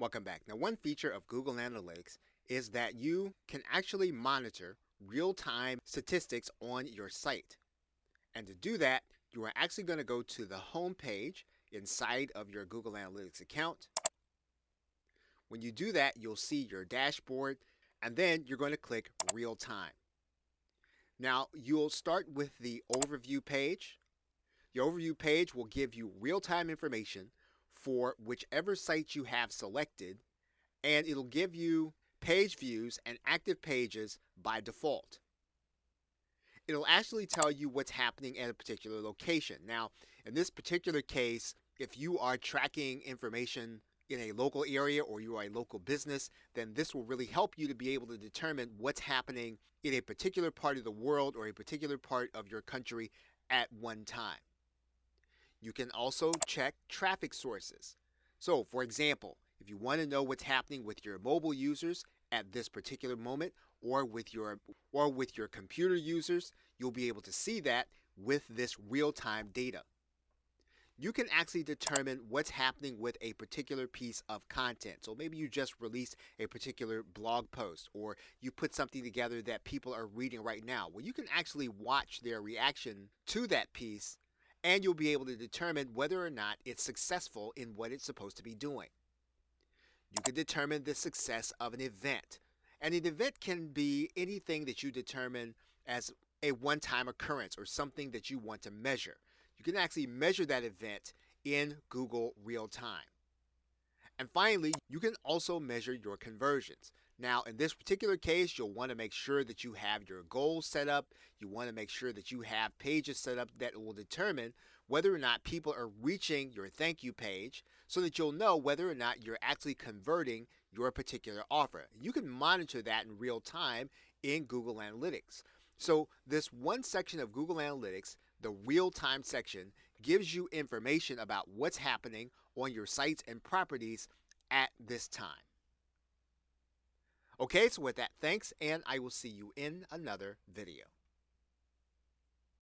Welcome back. Now, one feature of Google Analytics is that you can actually monitor real-time statistics on your site. And to do that, you are actually going to go to the home page inside of your Google Analytics account. When you do that, you'll see your dashboard, and then you're going to click Real Time. Now, you'll start with the overview page. The overview page will give you real-time information for whichever site you have selected, and it'll give you page views and active pages by default. It'll actually tell you what's happening at a particular location. Now, in this particular case, if you are tracking information in a local area or you are a local business, then this will really help you to be able to determine what's happening in a particular part of the world or a particular part of your country at one time. You can also check traffic sources. So, for example, if you want to know what's happening with your mobile users at this particular moment or with your computer users, you'll be able to see that with this real-time data. You can actually determine what's happening with a particular piece of content. So maybe you just released a particular blog post or you put something together that people are reading right now. Well, you can actually watch their reaction to that piece, and you'll be able to determine whether or not it's successful in what it's supposed to be doing. You can determine the success of an event. And an event can be anything that you determine as a one-time occurrence or something that you want to measure. You can actually measure that event in Google Real Time. And finally, you can also measure your conversions. Now, in this particular case, you'll want to make sure that you have your goals set up. You want to make sure that you have pages set up that will determine whether or not people are reaching your thank you page so that you'll know whether or not you're actually converting your particular offer. You can monitor that in real time in Google Analytics. So this one section of Google Analytics, the real-time section, gives you information about what's happening on your sites and properties at this time. Okay, so with that, thanks, and I will see you in another video.